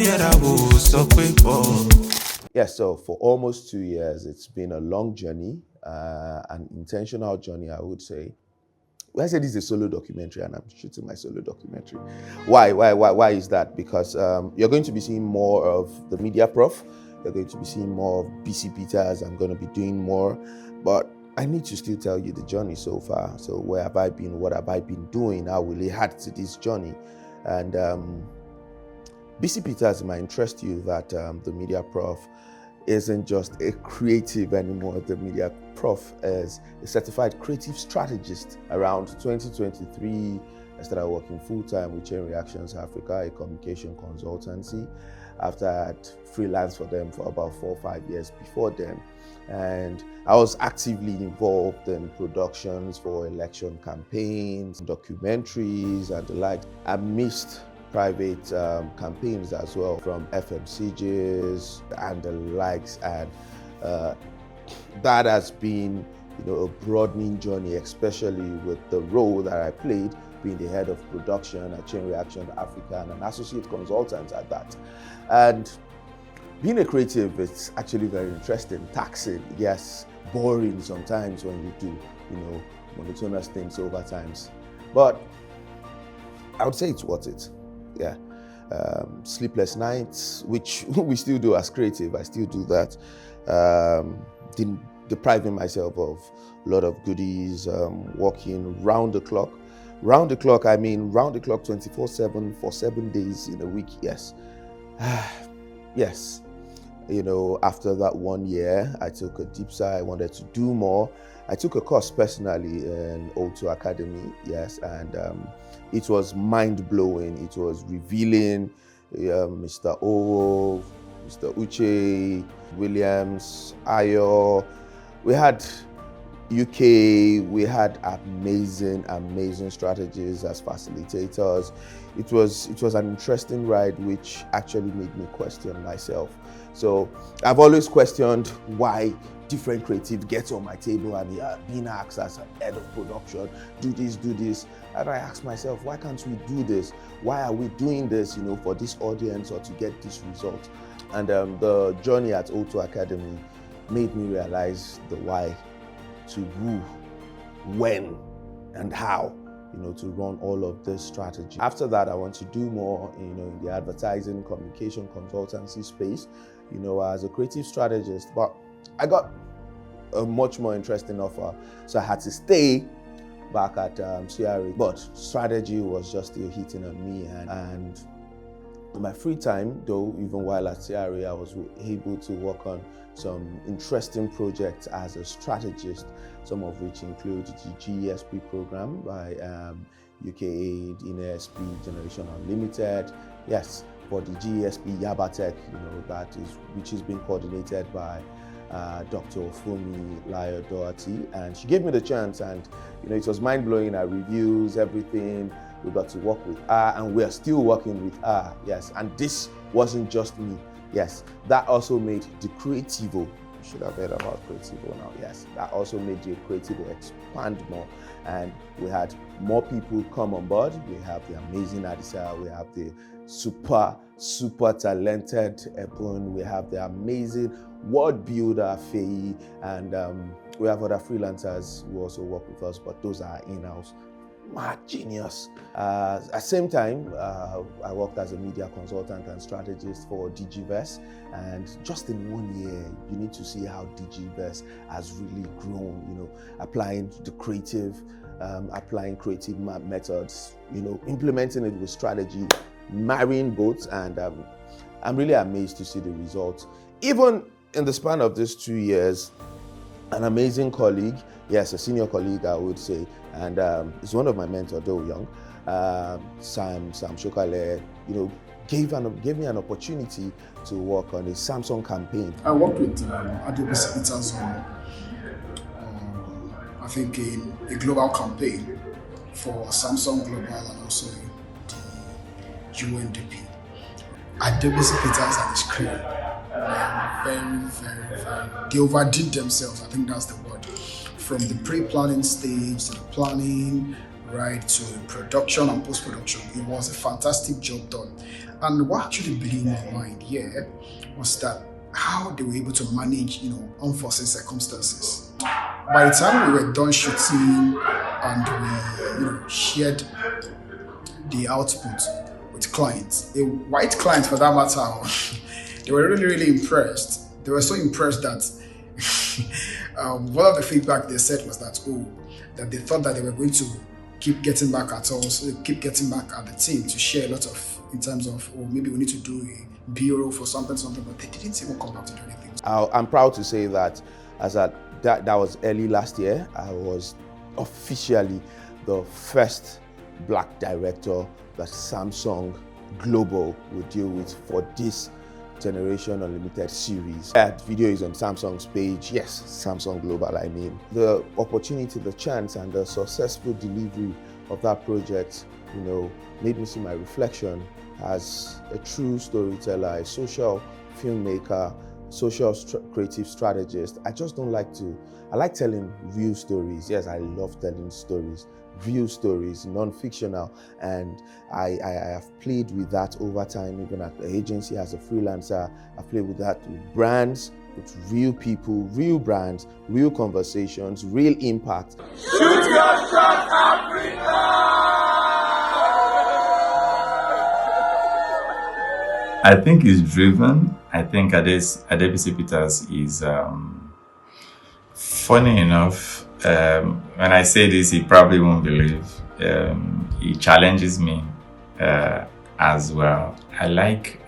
Yeah, so for almost 2 years, it's been a long journey, an intentional journey, I would say. When I say this is a solo documentary and I'm shooting my solo documentary, why is that? Because you're going to be seeing more of the media prof, you're going to be seeing more of Adebisi Peters, I'm going to be doing more, but I need to still tell you the journey so far. So where have I been, what have I been doing, how will it add to this journey? And Adebisi Peters might interest you that the media prof isn't just a creative anymore. The media prof is a certified creative strategist. Around 2023, I started working full-time with Chain Reactions Africa, a communication consultancy, after I had freelanced for them for about 4 or 5 years before then. And I was actively involved in productions for election campaigns, documentaries, and the like. I missed private campaigns as well from FMCGs and the likes, and that has been, a broadening journey, especially with the role that I played being the head of production at Chain Reaction Africa and an associate consultant at that. And being a creative, it's actually very interesting, taxing, yes, boring sometimes when you do, monotonous things over times, but I would say it's worth it. Yeah, sleepless nights, which we still do as creative. I still do that. Depriving myself of a lot of goodies, working round the clock. Round the clock, I mean round the clock 24/7 for 7 days in a week, yes. Yes, after that 1 year, I took a deep sigh. I wanted to do more. I took a course personally in O2 Academy, yes, and it was mind-blowing. It was revealing. Mr. O, Mr. Uche, Williams, Ayo. We had UK, we had amazing strategists as facilitators. It was an interesting ride, which actually made me question myself. So I've always questioned why different creative gets on my table and being asked as a head of production, do this. And I ask myself, why can't we do this? Why are we doing this, for this audience or to get this result? And the journey at O2 Academy made me realize the why, to who, when, and how, to run all of this strategy. After that, I want to do more, in the advertising, communication, consultancy space, as a creative strategist. But I got a much more interesting offer, so I had to stay back at CRA. But strategy was just still hitting on me, and in my free time, though, even while at CRA, I was able to work on some interesting projects as a strategist, some of which include the GESP program by UKAID, INESP, Generation Unlimited. Yes, for the GESP Yabatech, which is being coordinated by Dr. Ofumi Layo Doherty, and she gave me the chance, and it was mind-blowing. Our reviews, everything. We got to work with her, and we are still working with her. Yes, and this wasn't just me. Yes, that also made the Creativo. You should have heard about Creativo now. Yes, that also made the Creativo expand more, and we had more people come on board. We have the amazing Adisa, we have the super talented Epon, we have the amazing word builder Fei, and we have other freelancers who also work with us, but those are in-house. Mad genius. At the same time, I worked as a media consultant and strategist for Digiverse, and just in 1 year, you need to see how Digiverse has really grown. Applying the creative, applying creative methods, implementing it with strategy, marrying both, and I'm really amazed to see the results. Even in the span of these 2 years, an amazing colleague, yes, a senior colleague, I would say, and he's one of my mentors, though young, Sam Shokale, gave me an opportunity to work on a Samsung campaign. I worked with Adebisi Peters on, I think, a global campaign for Samsung Global and also the UNDP. Adebisi Peters and his crew were very, they overdid themselves, I think that's the word. From the pre-planning stage to the planning, right, to production and post-production. It was a fantastic job done. And what actually blew my mind here was that how they were able to manage, unforeseen circumstances. By the time we were done shooting and we, shared the output with clients, a white client for that matter, they were really, really impressed. They were so impressed that one of the feedback they said was that, that they thought that they were going to keep getting back at us, keep getting back at the team to share a lot of, in terms of, maybe we need to do a bureau for something, but they didn't even come back to do anything. I'm proud to say that that was early last year. I was officially the first Black director that Samsung Global would deal with for this Generation Unlimited series. That video is on Samsung's page. Yes, Samsung Global, I mean. The opportunity, the chance, and the successful delivery of that project, made me see my reflection as a true storyteller, a social filmmaker, creative strategist. I just don't like I like telling real stories. Yes, I love telling stories, real stories, non-fictional. And I have played with that over time, even at the agency as a freelancer. I've played with that with brands, with real people, real brands, real conversations, real impact. Shoot your shot, Africa! I think it's driven. I think Adebisi Peters is, funny enough, when I say this, he probably won't believe. He challenges me as well. I like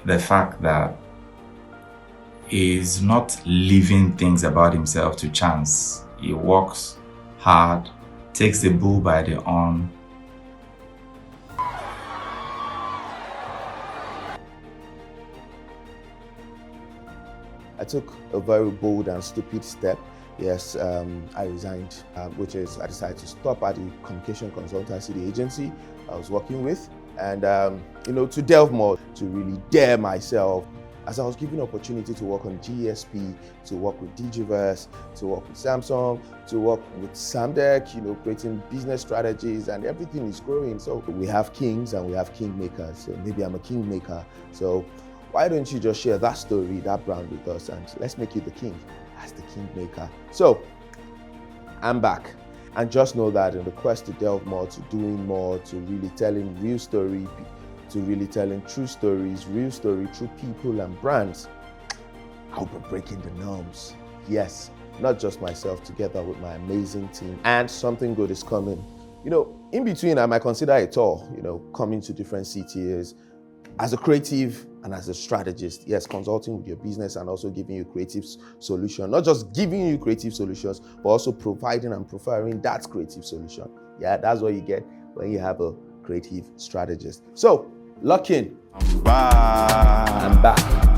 the fact that he's not leaving things about himself to chance. He works hard, takes the bull by the horn. I took a very bold and stupid step. Yes, I resigned, which is I decided to stop at the communication consultancy, the agency I was working with, and to delve more, to really dare myself. As I was given opportunity to work on GSP, to work with Digiverse, to work with Samsung, to work with Samdec, creating business strategies, and everything is growing. So we have kings and we have kingmakers. So maybe I'm a kingmaker. So why don't you just share that story, that brand with us, and let's make you the king as the kingmaker. So I'm back. And just know that in the quest to delve more, to doing more, to really telling real story, to really telling true stories, real story, true people and brands, I'll be breaking the norms. Yes, not just myself, together with my amazing team. And something good is coming. In between, I might consider a tour, coming to different cities as a creative and as a strategist. Yes, consulting with your business and also giving you creative solution. Not just giving you creative solutions, but also providing and preferring that creative solution. Yeah, that's what you get when you have a creative strategist. So, lock in. I'm back.